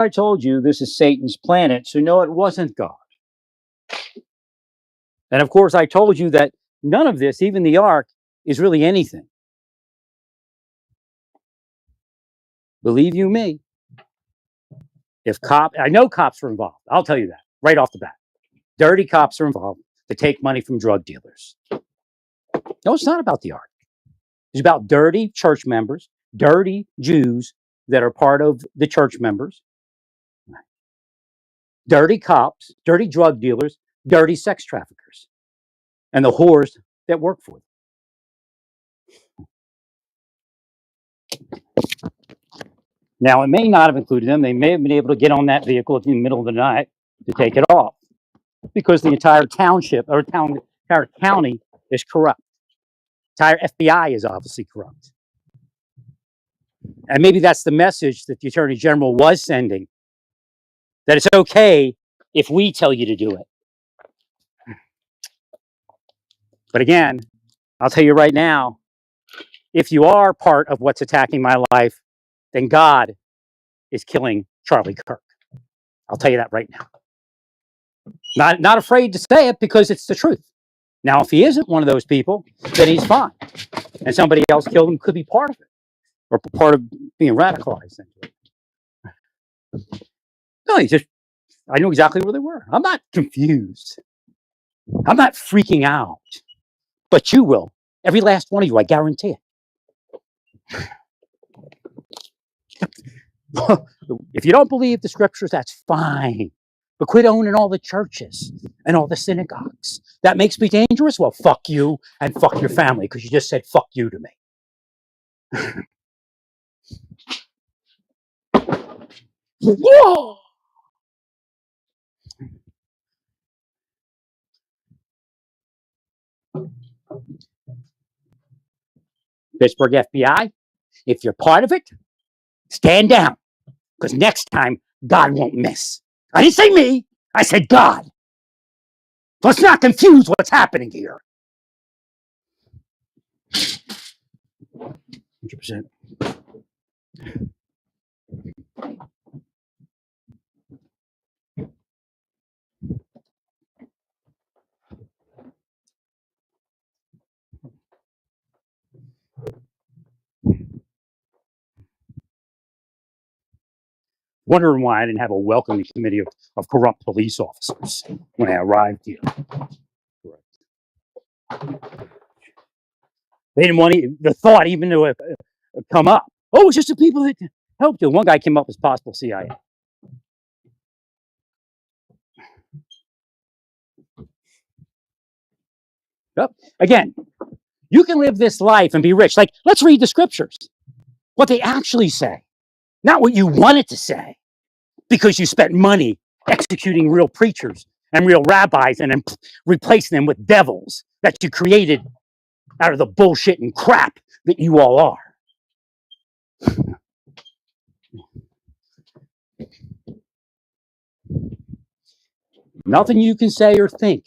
I told you this is Satan's planet, so no, it wasn't God. And of course, I told you that none of this, even the ark, is really anything. Believe you me, I know cops are involved. I'll tell you that right off the bat. Dirty cops are involved to take money from drug dealers. No, it's not about the ark. It's about dirty church members, dirty Jews that are part of the church members, dirty cops, dirty drug dealers, dirty sex traffickers, and the whores that work for them. Now, it may not have included them. They may have been able to get on that vehicle in the middle of the night to take it off because the entire township or entire county is corrupt. The entire FBI is obviously corrupt. And maybe that's the message that the Attorney General was sending, that it's okay if we tell you to do it. But again, I'll tell you right now, if you are part of what's attacking my life, then God is killing Charlie Kirk. I'll tell you that right now. Not afraid to say it because it's the truth. Now, if he isn't one of those people, then he's fine. And somebody else killed him could be part of it or part of being radicalized into it. No, I knew exactly where they were. I'm not confused. I'm not freaking out. But you will. Every last one of you, I guarantee it. If you don't believe the scriptures, that's fine. But quit owning all the churches and all the synagogues. That makes me dangerous? Well, fuck you and fuck your family because you just said fuck you to me. Whoa! Pittsburgh FBI, if you're part of it, stand down. Because next time, God won't miss. I didn't say me. I said God. Let's not confuse what's happening here. 100%. Wondering why I didn't have a welcoming committee of corrupt police officers when I arrived here. They didn't want the thought even to come up. Oh, it's just the people that helped you. One guy came up as possible CIA. Yep. Again, you can live this life and be rich. Like, let's read the scriptures. What they actually say. Not what you wanted to say. Because you spent money executing real preachers and real rabbis and then replacing them with devils that you created out of the bullshit and crap that you all are. Nothing you can say or think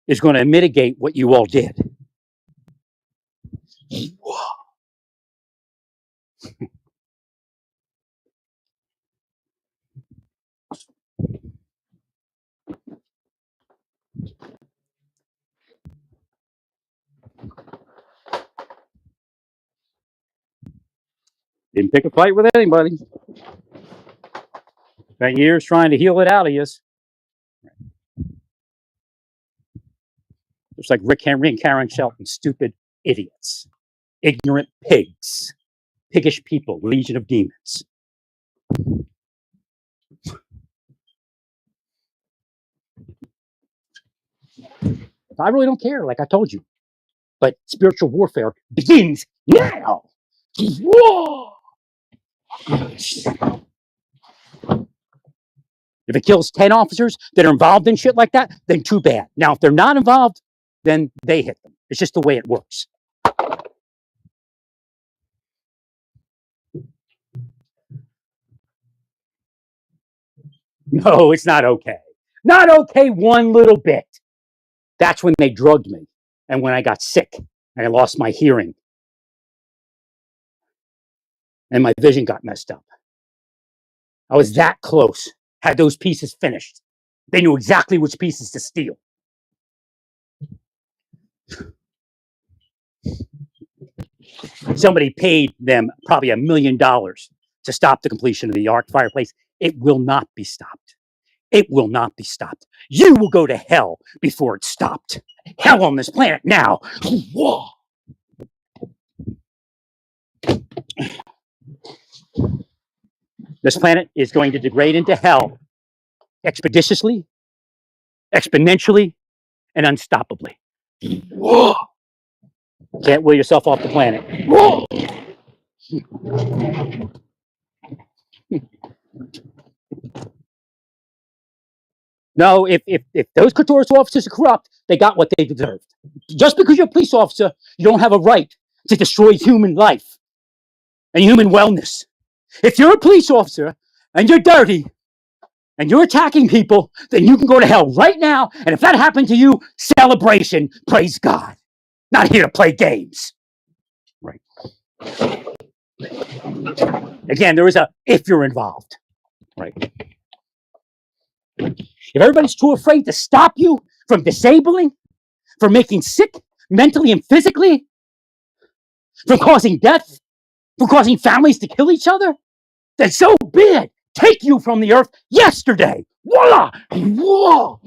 is going to mitigate what you all did. Didn't pick a fight with anybody. Spent years trying to heal it out of you. Just like Rick Henry and Karen Shelton, stupid idiots, ignorant pigs, piggish people, legion of demons. I really don't care, like I told you. But spiritual warfare begins now. Whoa! If it kills 10 officers that are involved in shit like that, then too bad. Now, if they're not involved, then they hit them. It's just the way it works. No, it's not okay. Not okay one little bit. That's when they drugged me and when I got sick and I lost my hearing and my vision got messed up. I was that close. Had those pieces finished. They knew exactly which pieces to steal. Somebody paid them probably $1 million to stop the completion of the ark fireplace. It will not be stopped. It will not be stopped. You will go to hell before it's stopped. Hell on this planet now. Whoa. This planet is going to degrade into hell expeditiously, exponentially, and unstoppably. Whoa. Can't will yourself off the planet. Whoa. No, if those Qatar's officers are corrupt, they got what they deserved. Just because you're a police officer, you don't have a right to destroy human life and human wellness. If you're a police officer and you're dirty and you're attacking people, then you can go to hell right now. And if that happened to you, celebration, praise God. Not here to play games. Right. Again, there is a if you're involved. Right. If everybody's too afraid to stop you from disabling, from making sick mentally and physically, from causing death, from causing families to kill each other, then so be it. Take you from the earth yesterday. Voila! Whoa!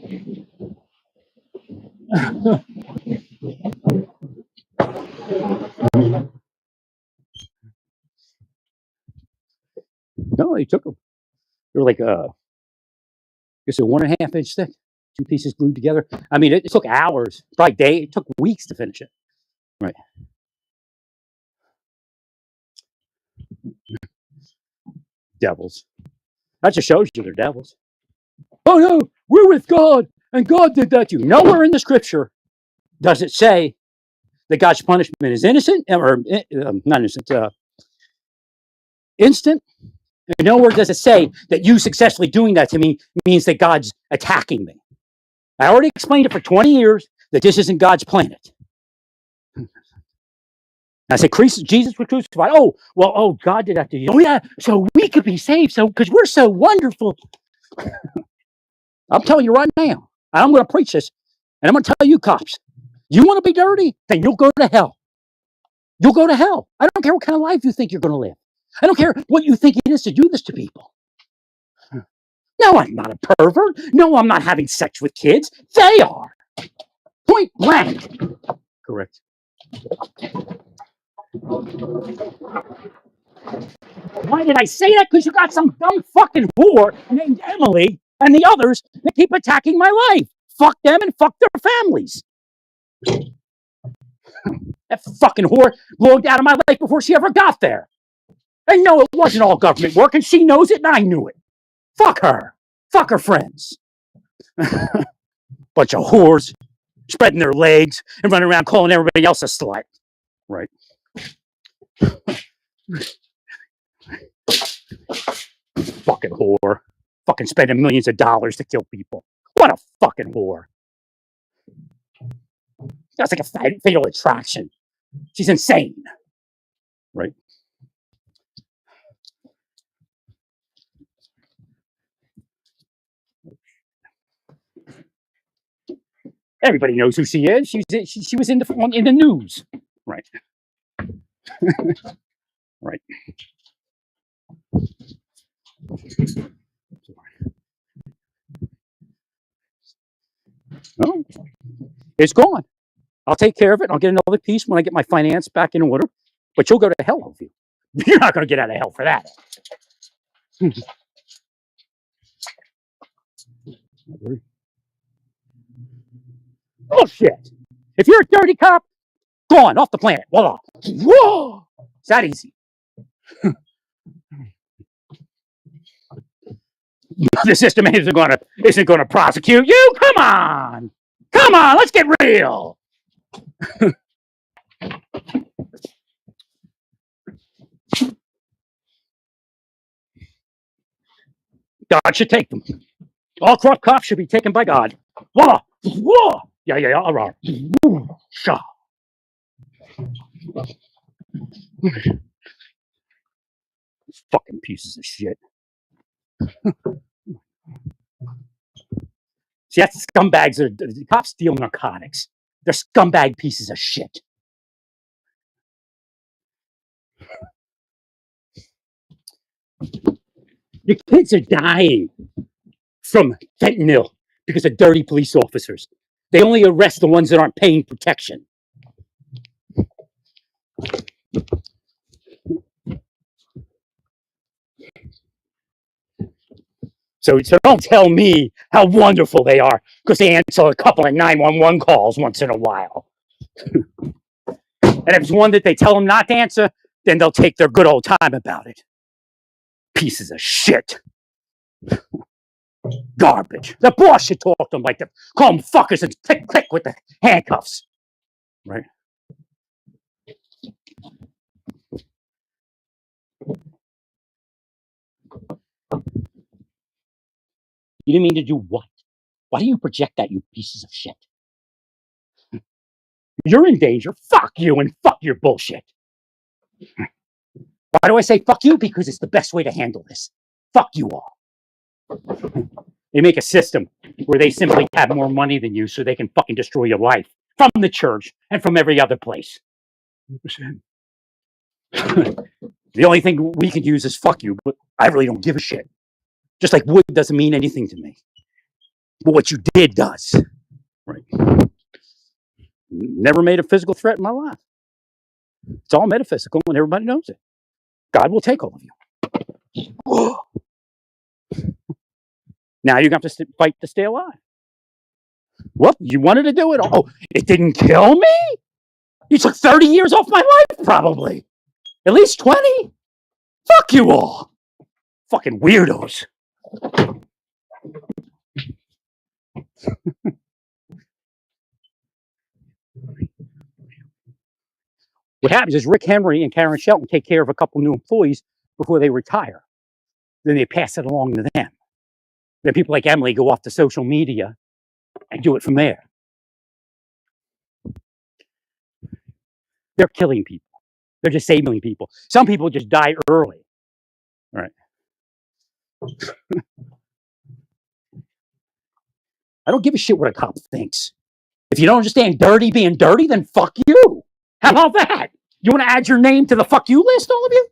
No, they took them. They were like, it's a 1.5 inch thick, 2 pieces glued together. I mean, it took hours, probably days. It took weeks to finish it. Right. Devils. That just shows you they're devils. Oh no, we're with God, and God did that to you. Nowhere in the scripture does it say that God's punishment is innocent or not innocent, instant. And nowhere does it say that you successfully doing that to me means that God's attacking me. I already explained it for 20 years that this isn't God's planet. I said, Jesus was crucified. Oh, well, oh, God did that to you. Oh, yeah, so we could be saved, so because we're so wonderful. I'm telling you right now, I'm going to preach this, and I'm going to tell you, cops, you want to be dirty? Then you'll go to hell. You'll go to hell. I don't care what kind of life you think you're going to live. I don't care what you think it is to do this to people. No, I'm not a pervert. No, I'm not having sex with kids. They are. Point blank. Correct. Why did I say that? Because you got some dumb fucking whore named Emily and the others that keep attacking my life. Fuck them and fuck their families. That fucking whore logged out of my life before she ever got there. And no, it wasn't all government work, and she knows it, and I knew it. Fuck her. Fuck her friends. Bunch of whores spreading their legs and running around calling everybody else a slut. Right. Fucking whore. Fucking spending millions of dollars to kill people. What a fucking whore. That's like a fatal attraction. She's insane. Right. Everybody knows who she is. She was in the news. Right. Right. No, it's gone. I'll take care of it. I'll get another piece when I get my finance back in order. But you'll go to hell with you. You're not going to get out of hell for that. Oh shit! If you're a dirty cop, gone off the planet. Voila! Whoa! It's that easy. The system isn't going to prosecute you. Come on, let's get real. God should take them. All corrupt cops should be taken by God. Voila! Whoa! Yeah. All right. Shaw. Fucking pieces of shit. See, that's scumbags. The cops steal narcotics. They're scumbag pieces of shit. Your kids are dying from fentanyl because of dirty police officers. They only arrest the ones that aren't paying protection. So don't tell me how wonderful they are because they answer a couple of 911 calls once in a while. And if it's one that they tell them not to answer, then they'll take their good old time about it. Pieces of shit. Garbage. The boss should talk to them like that. Call them fuckers and click, click with the handcuffs. Right? You didn't mean to do what? Why do you project that, you pieces of shit? You're in danger. Fuck you and fuck your bullshit. Why do I say fuck you? Because it's the best way to handle this. Fuck you all. They make a system where they simply have more money than you so they can fucking destroy your life from the church and from every other place. The only thing we can use is fuck you, but I really don't give a shit. Just like wood doesn't mean anything to me. But what you did does. Right. Never made a physical threat in my life. It's all metaphysical and everybody knows it. God will take all of you. Now you have to fight to stay alive. What? You wanted to do it? Oh, it didn't kill me? You took 30 years off my life, probably. At least 20? Fuck you all. Fucking weirdos. What happens is Rick Henry and Karen Shelton take care of a couple new employees before they retire. Then they pass it along to them. Then people like Emily go off to social media and do it from there. They're killing people. They're disabling people. Some people just die early. All right. I don't give a shit what a cop thinks. If you don't understand dirty being dirty, then fuck you. How about that? You want to add your name to the fuck you list, all of you?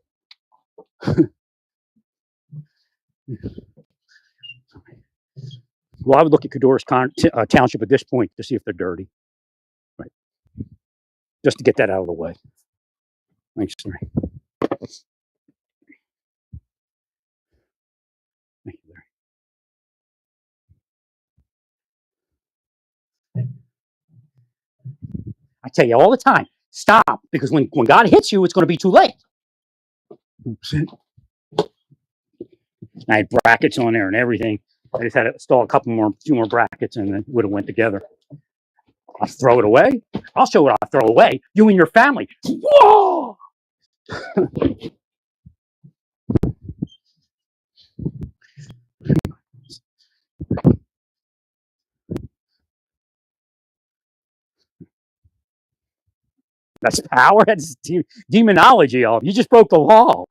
Well, I would look at Codorus Township at this point to see if they're dirty. Right. Just to get that out of the way. Thanks, Larry. Thank you, Larry. I tell you all the time, stop, because when God hits you, it's going to be too late. I had brackets on there and everything. I just had to install a few more brackets, and it would have went together. I'll throw it away. I'll show what I'll throw away. You and your family. Whoa! That's power. That's demonology. You just broke the law.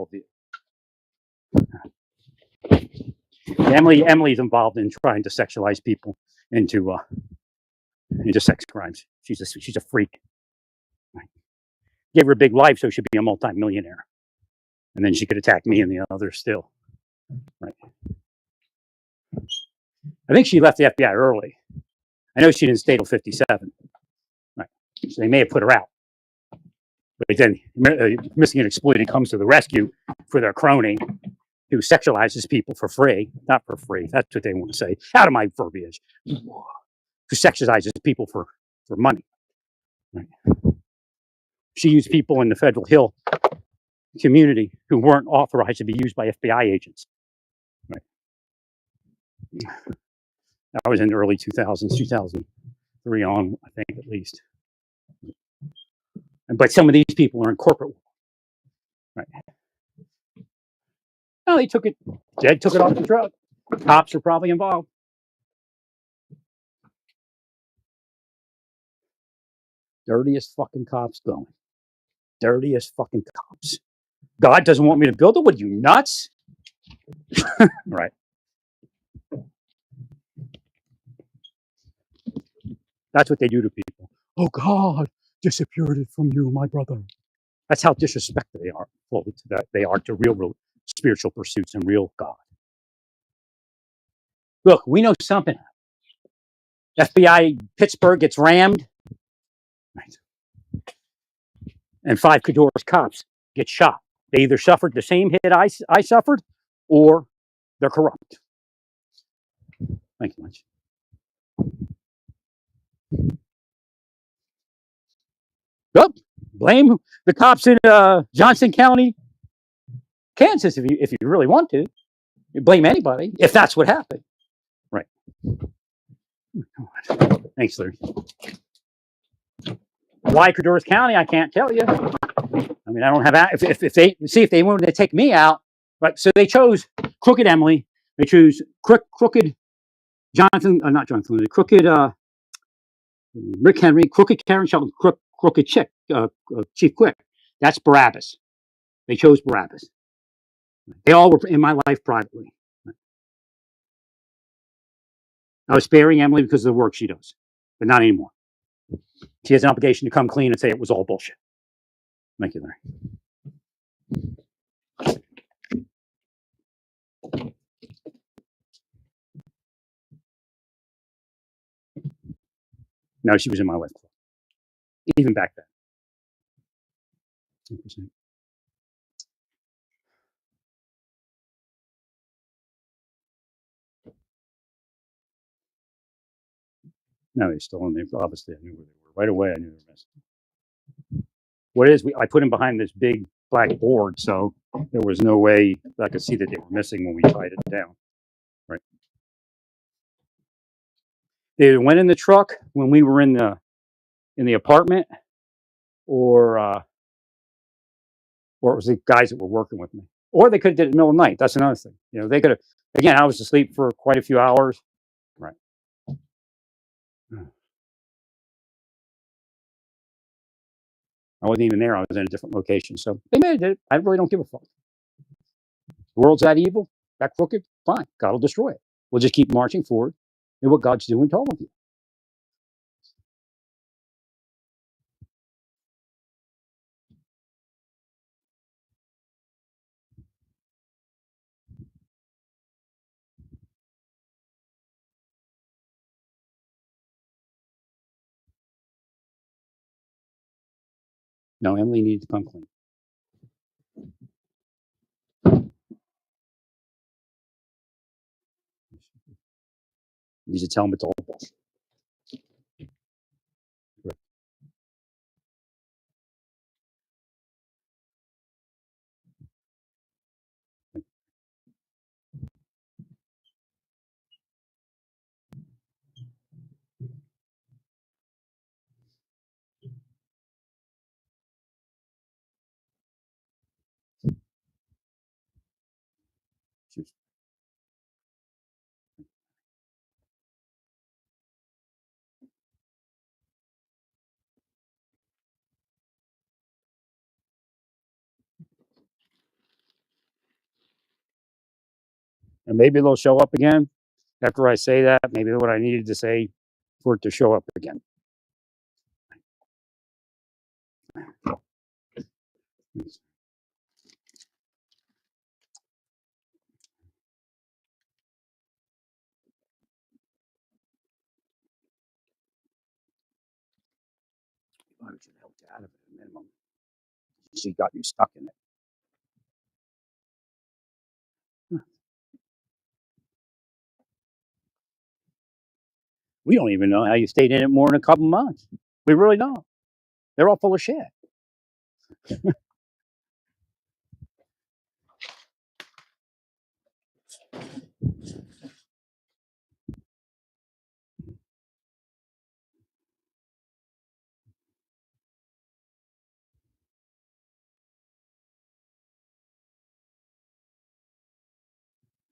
Emily's involved in trying to sexualize people into sex crimes. She's a freak. Gave her a big life so she'd be a multi-millionaire, and then she could attack me and the others still. Right. I think she left the FBI early. I know she didn't stay till 57. Right. So they may have put her out. But then Missing and Exploited comes to the rescue for their crony who sexualizes people for free. Not for free. That's what they want to say. Out of my verbiage. Who sexualizes people for money. Right. She used people in the Federal Hill community who weren't authorized to be used by FBI agents. Right. That was in the early 2000s, 2003 on, I think, at least. But some of these people are in corporate. Right. No, they took it. Jed took it off the truck. Cops are probably involved. Dirtiest fucking cops going. Dirtiest fucking cops. God doesn't want me to build it? What are you, nuts? Right. That's what they do to people. Oh, God disappeared it from you, my brother. That's how disrespectful they are. Well, they are to real spiritual pursuits and real God. Look, we know something. FBI Pittsburgh gets rammed, right, and 5 Codorus cops get shot. They either suffered the same hit I suffered, or they're corrupt. Thank you much. Oh, blame the cops in Johnson County, Kansas, if you really want to. You blame anybody if that's what happened. Right. Thanks, Larry. Why Codorus County? I can't tell you. I mean, I don't have if they wanted to take me out, right? So they chose Crooked Emily. They choose Crooked Jonathan, not Jonathan, Crooked Rick Henry, Crooked Karen Shelton, Crooked Chick, Chief Quick. That's Barabbas. They chose Barabbas. They all were in my life privately. I was sparing Emily because of the work she does, but not anymore. She has an obligation to come clean and say it was all bullshit. Thank you, Larry. No, she was in my life, even back then. 100%. No, he's still in there. Obviously, I knew where they were. Right away, I knew they were missing. What is, I put him behind this big black board, so there was no way I could see that they were missing when we tied it down. Right. They went in the truck when we were in the apartment, or it was the guys that were working with me. Or they could have did it in the middle of the night. That's another thing. You know, they could have, again, I was asleep for quite a few hours. Right. I wasn't even there. I was in a different location. So they may have did it. I really don't give a fuck. The world's that evil, that crooked, fine. God will destroy it. We'll just keep marching forward in what God's doing to all of you. No, Emily needed to come clean. You should tell them it's all bullshit. Right. And maybe they'll show up again after I say that. Maybe what I needed to say for it to show up again. I should have helped you out of it at a minimum. She got you stuck in it. We don't even know how you stayed in it more than a couple months. We really don't. They're all full of shit.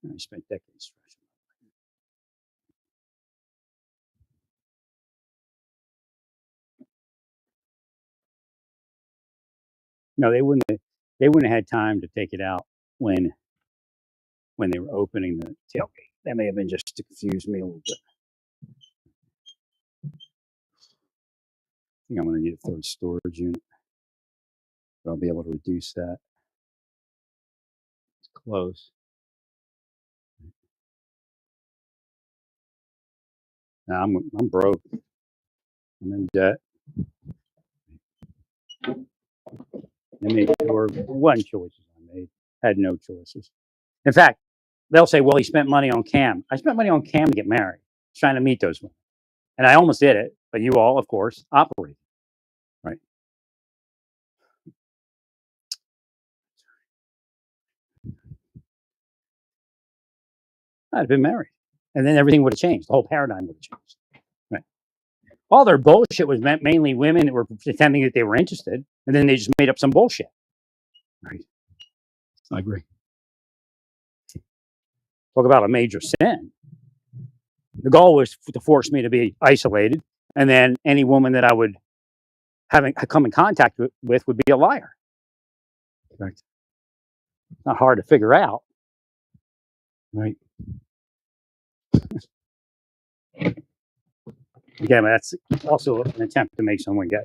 I spent decades stressing. No, they wouldn't. They wouldn't have had time to take it out when they were opening the tailgate. That may have been just to confuse me a little bit. think I'm going to need a third storage unit, but I'll be able to reduce that. It's close. Now I'm broke. I'm in debt. There were one choices I made. I had no choices. In fact, they'll say, "Well, he spent money on Cam." I spent money on Cam to get married, trying to meet those women, and I almost did it. But you all, of course, operate right. I'd have been married, and then everything would have changed. The whole paradigm would have changed. Right. All their bullshit was mainly women that were pretending that they were interested, and then they just made up some bullshit. Right. I agree. Talk about a major sin. The goal was to force me to be isolated, and then any woman that I would come in contact with would be a liar. Right. Not hard to figure out. Right. Again, that's also an attempt to make someone gay.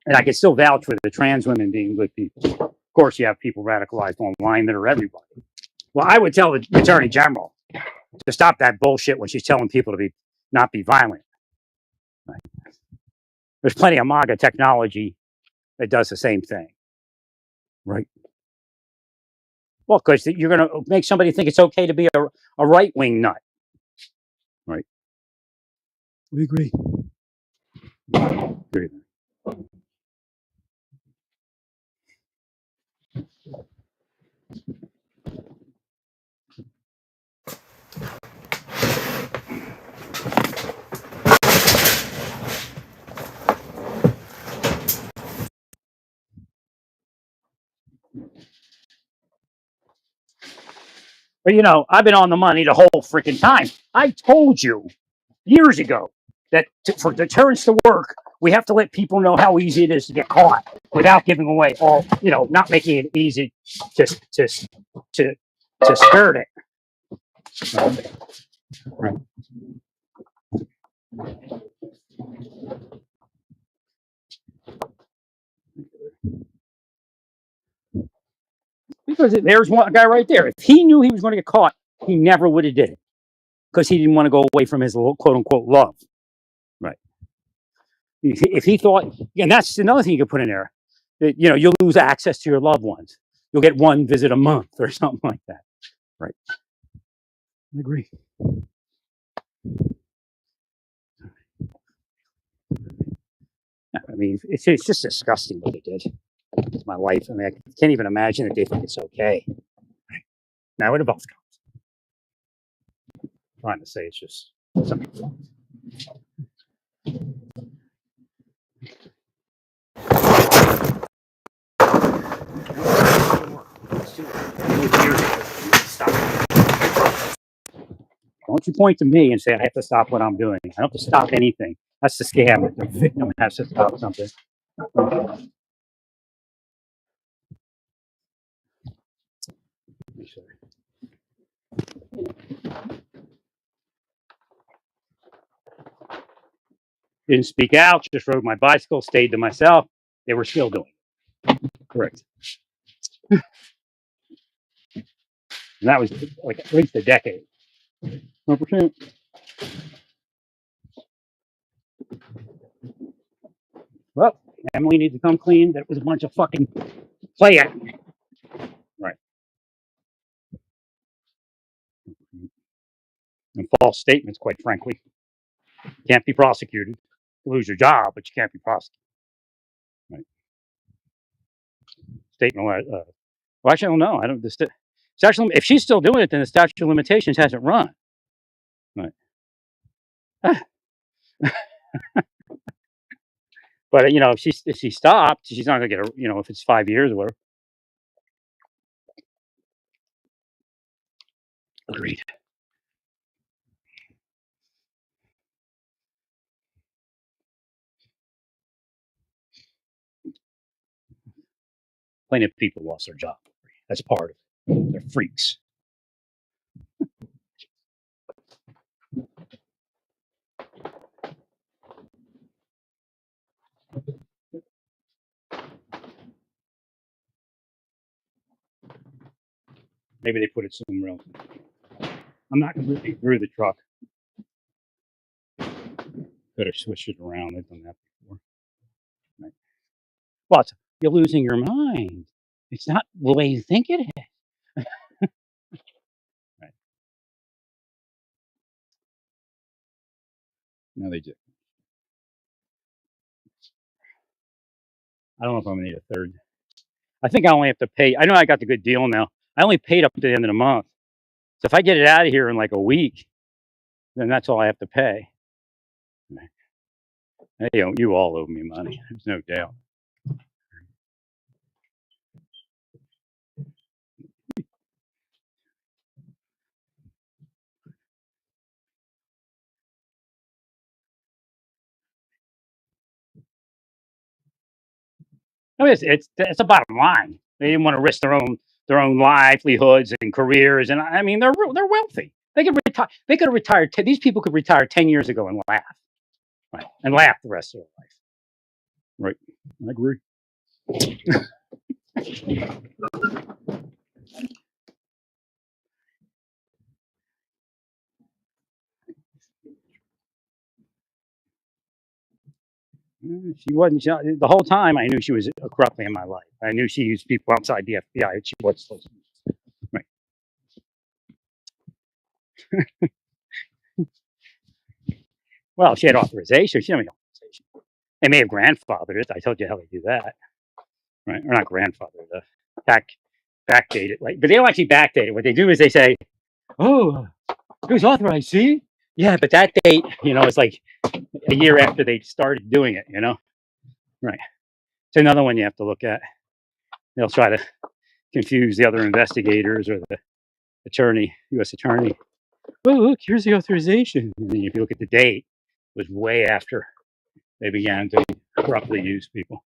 And I can still vouch for the trans women being good people. Of course, you have people radicalized online that are everybody. Well, I would tell the Attorney General to stop that bullshit when she's telling people to not be violent. Right. There's plenty of MAGA technology that does the same thing. Right. Well, because you're going to make somebody think it's okay to be a right wing nut. Right. We agree. Agree. But I've been on the money the whole freaking time. I told you years ago that for deterrence to work, we have to let people know how easy it is to get caught without giving away all, not making it easy to skirt it. Right. Because there's one guy right there. If he knew he was going to get caught, he never would have did it because he didn't want to go away from his quote unquote love. Right. If he thought, and that's another thing you could put in there, that you'll lose access to your loved ones. You'll get one visit a month or something like that. Right. I agree. I mean, it's just disgusting what they did. It's my life. I mean, I can't even imagine that they think it's okay. Now it involves cops. I'm trying to say it's just something. Don't you point to me and say I have to stop what I'm doing. I don't have to stop anything. That's the scam. The victim has to stop something. Didn't speak out, just rode my bicycle, stayed to myself. They were still doing it. Correct. And that was like at least a decade. 100%. Well, Emily needs to come clean. That was a bunch of fucking play acting. Right. And false statements, quite frankly. Can't be prosecuted. You lose your job, but you can't be prosecuted. Right. Statement. Well, actually, I don't know. I don't. If she's still doing it, then the statute of limitations hasn't run. Right. But if she stopped, she's not going to get a. If it's 5 years or whatever. Agreed. Plenty of people lost their job. That's part of it. They're freaks. Maybe they put it somewhere else. I'm not completely through the truck. Could have switched it around. I've done that before. Right. But you're losing your mind. It's not the way you think it is. Right. No, they do. I don't know if I'm gonna need a third. I think I only have to pay. I know I got the good deal now. I only paid up to the end of the month. So if I get it out of here in like a week, then that's all I have to pay. Right. Hey, you all owe me money. There's no doubt. I mean, it's the bottom line. They didn't want to risk their own livelihoods and careers, and I mean they're wealthy. They could retire. They could have retired. These people could retire 10 years ago and laugh, right? And laugh the rest of their life. Right. I agree. She wasn't the whole time. I knew she was corruptly in my life. I knew she used people outside the FBI. She was supposed to. Right. Well, she had authorization. She didn't have authorization. They may have grandfathered it. I told you how they do that. Right. Or not grandfathered. Back backdate it. Right. But they don't actually backdate it. What they do is they say, "Oh, it was authorized." See? Yeah, but that date, is like a year after they started doing it. Right. It's another one you have to look at. They'll try to confuse the other investigators or the attorney, U.S. attorney. Oh, look, here's the authorization. And then if you look at the date, it was way after they began to corruptly use people.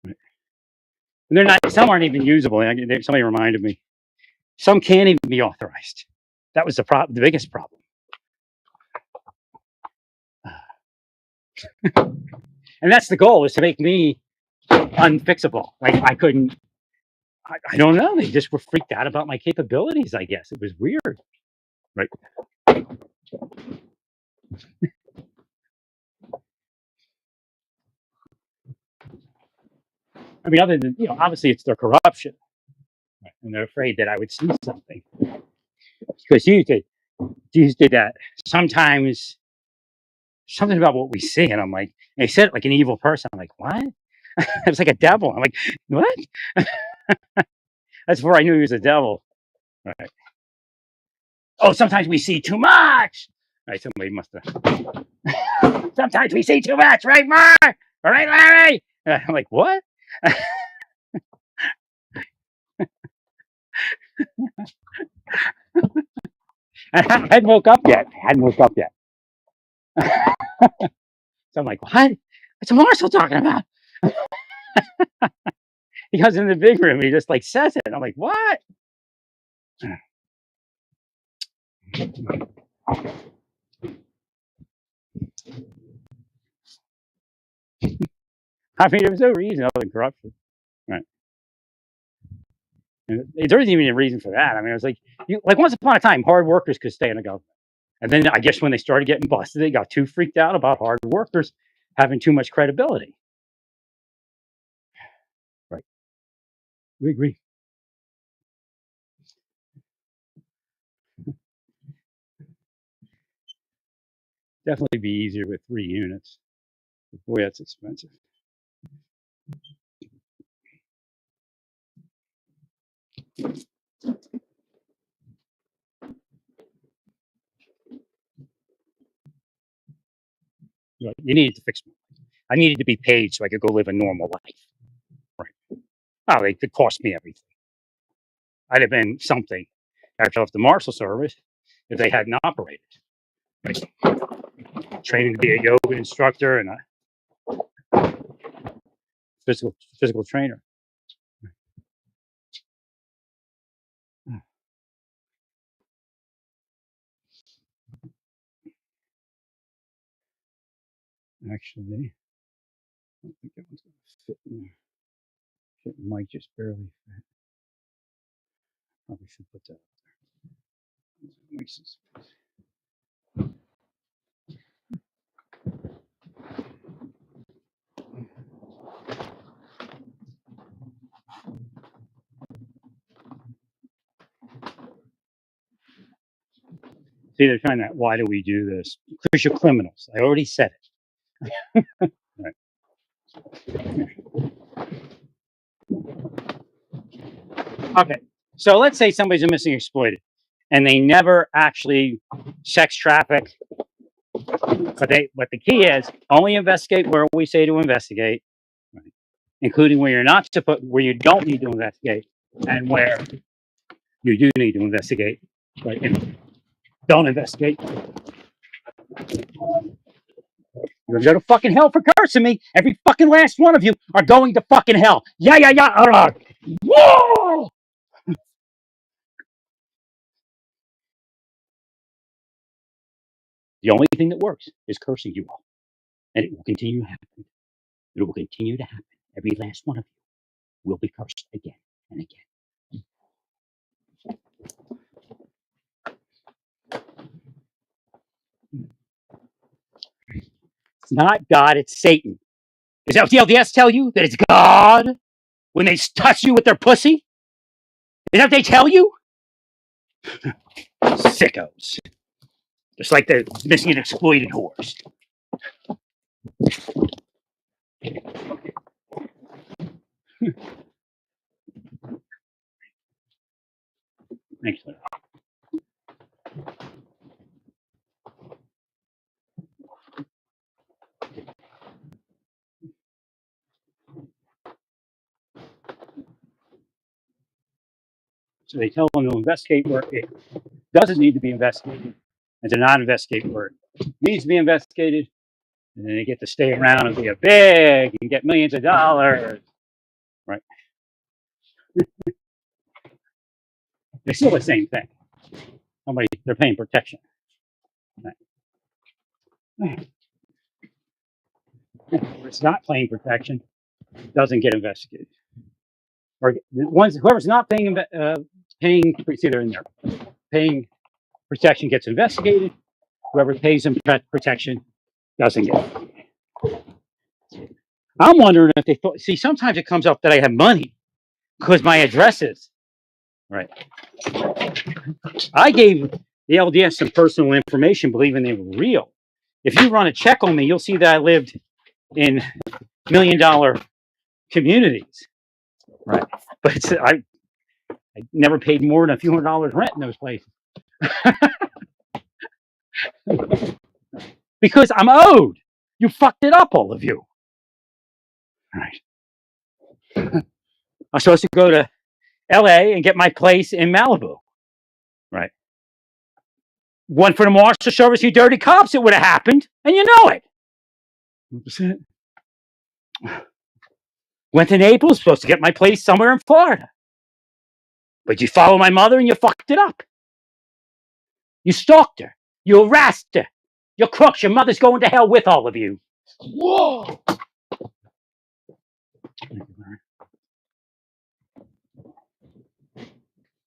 Right. And they're not. Some aren't even usable. Somebody reminded me. Some can't even be authorized. That was the biggest problem. And that's the goal, is to make me unfixable. Like I couldn't. I don't know. They just were freaked out about my capabilities. I guess it was weird. Right. I mean, other than obviously it's their corruption, right? And they're afraid that I would see something because you did that sometimes. Something about what we see, and I'm like, and they said it like an evil person. I'm like, what? It's like a devil. I'm like, what? That's where I knew he was a devil. Right. Oh, sometimes we see too much. Right. Somebody must have. Sometimes we see too much, right, Mark? All right, Larry. I'm like, what? I hadn't woke up yet. So I'm like, what? What's Marshall talking about? He goes in the big room. He just like says it. I'm like, what? I mean, there was no reason other than corruption. Right. And there isn't even a reason for that. I mean, it was like, like once upon a time, hard workers could stay in the government. And then I guess when they started getting busted, they got too freaked out about hard workers having too much credibility. Right. We agree. Definitely be easier with 3 units. Boy, that's expensive. You needed to fix me. I needed to be paid so I could go live a normal life. Right. Oh, they could cost me everything. I'd have been something after I left the Marshal Service if they hadn't operated. Right. Training to be a yoga instructor and a physical trainer. Actually, I don't think that one's going to fit in there. It might just barely fit. Probably should put that. See, they're trying that. Why do we do this? Because you're criminals. I already said it. Right. Okay. So let's say somebody's a missing exploited, and they never actually sex traffic. But the key is only investigate where we say to investigate, right, including where you're not to put where you don't need to investigate, and where you do need to investigate. Right. And don't investigate. You're gonna go to fucking hell for cursing me. Every fucking last one of you are going to fucking hell. Yeah, yeah, yeah. Whoa! The only thing that works is cursing you all. And it will continue to happen. It will continue to happen. Every last one of you will be cursed again and again. It's not God, it's Satan. Is that what the LDS tell you? That it's God when they touch you with their pussy? Is that what they tell you? Sickos. Just like the missing and exploited whores. Thanks. So they tell them to investigate where it doesn't need to be investigated, and to not investigate where it needs to be investigated, and then they get to stay around and be a big and get millions of dollars. Right? They're still the same thing. They're paying protection. Right? It's not paying protection, doesn't get investigated. Or whoever's not paying it's either in there. Paying protection gets investigated. Whoever pays them protection doesn't get it. I'm wondering if they thought. See, sometimes it comes up that I have money because my address is right. I gave the LDS some personal information, believing they were real. If you run a check on me, you'll see that I lived in $1 million communities, right? But I never paid more than a few $100 rent in those places because I'm owed. You fucked it up, all of you. All right. I'm supposed to go to LA and get my place in Malibu, right? One for the Marshal Service, you dirty cops, it would have happened, and you know it. 100%. Went to Naples, supposed to get my place somewhere in Florida. But you followed my mother and you fucked it up. You stalked her. You harassed her. You're crooks. Your mother's going to hell with all of you. Whoa!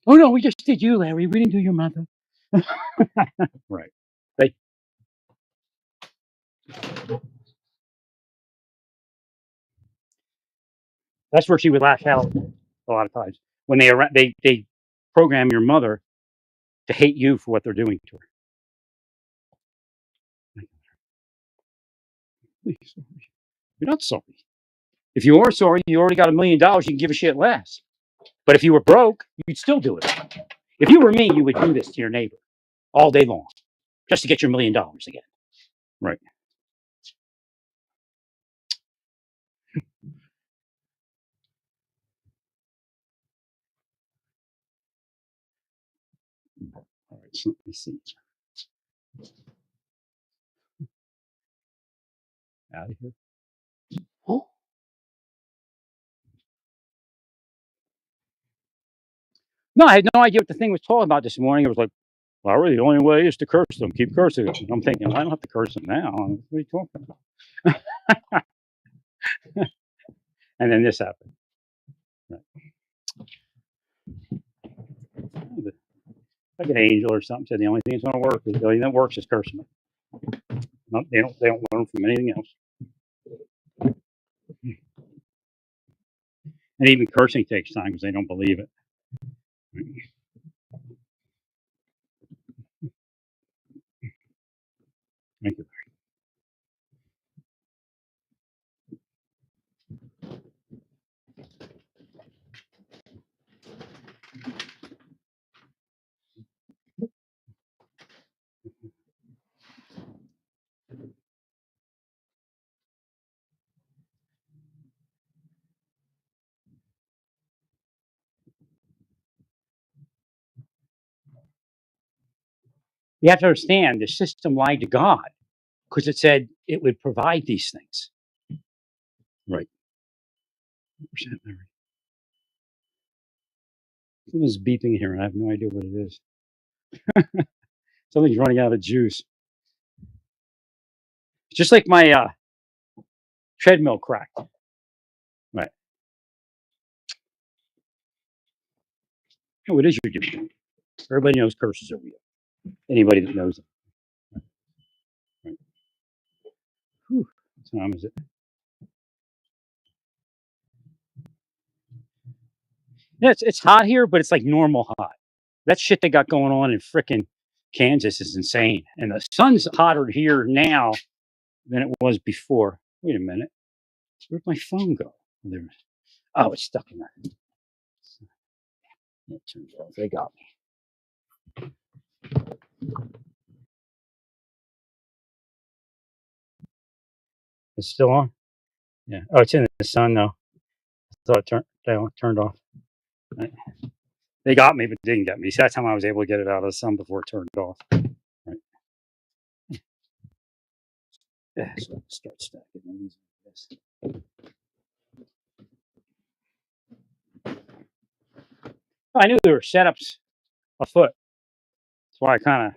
Oh no, we just did you, Larry. We didn't do your mother. Right. That's where she would lash out a lot of times when they program your mother to hate you for what they're doing to her. Please, you're not sorry. If you are sorry, you already got $1 million. You can give a shit less. But if you were broke, you'd still do it. If you were me, you would do this to your neighbor all day long just to get your $1 million again. Right. All right. So let me see. Out of here. Oh. No, I had no idea what the thing was talking about this morning. It was like, well, really, the only way is to curse them. Keep cursing them. I'm thinking, I don't have to curse them now. What are you talking about? And then this happened. Right. Like an angel or something said the only thing that's going to work is the only thing that works is cursing them. They don't learn from anything else. And even cursing takes time because they don't believe it. Thank you. You have to understand the system lied to God because it said it would provide these things. Right. Percent memory. Something's beeping here, and I have no idea what it is. Something's running out of juice. Just like my treadmill cracked. Right. Oh, it is your duty. Everybody knows curses are real. Anybody that knows them. Right. Whew. What time is it? Yeah, it's hot here, but it's like normal hot. That shit they got going on in frickin' Kansas is insane. And the sun's hotter here now than it was before. Wait a minute. Where'd my phone go? There. Oh, it's stuck in there. It turns off. They got me. It's still on? Yeah. Oh, it's in the sun though. I thought it turned off. Right. They got me, but didn't get me. So that's how I was able to get it out of the sun before it turned off. Right. Yeah, so start stacking this. I knew there were setups afoot. That's why I kind of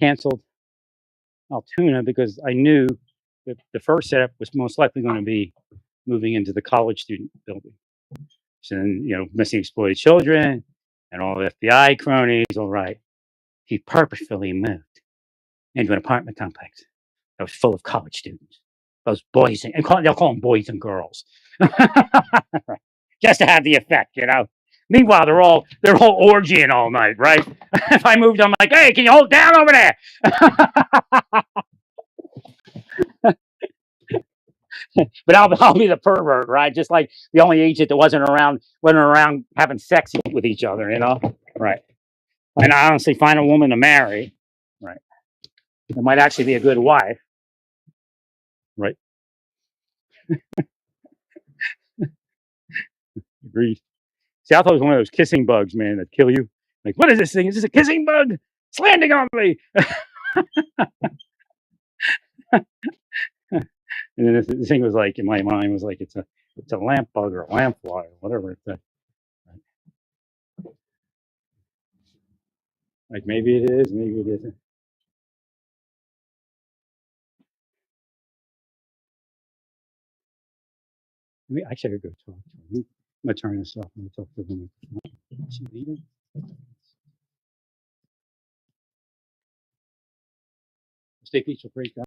canceled Altoona because I knew that the first setup was most likely going to be moving into the college student building. So then, missing exploited children and all the FBI cronies. All right. He purposefully moved into an apartment complex that was full of college students. Those boys, they'll call them boys and girls. Just to have the effect, Meanwhile, they're all orgying all night, right? If I moved, I'm like, hey, can you hold down over there? But I'll be the pervert, right? Just like the only agent that wasn't around having sex with each other, right? And I honestly find a woman to marry, right? That might actually be a good wife, right? Agreed. See, I thought it was one of those kissing bugs, man, that kill you. Like, what is this thing? Is this a kissing bug? It's landing on me. And then the thing was like in my mind was like it's a lamp bug or a lamp fly or whatever it's a, like maybe it is, maybe it isn't. I mean, actually, I could go talk to him. I'm gonna turn this off and talk to him. Is he leaving? Stay peaceful, praise God.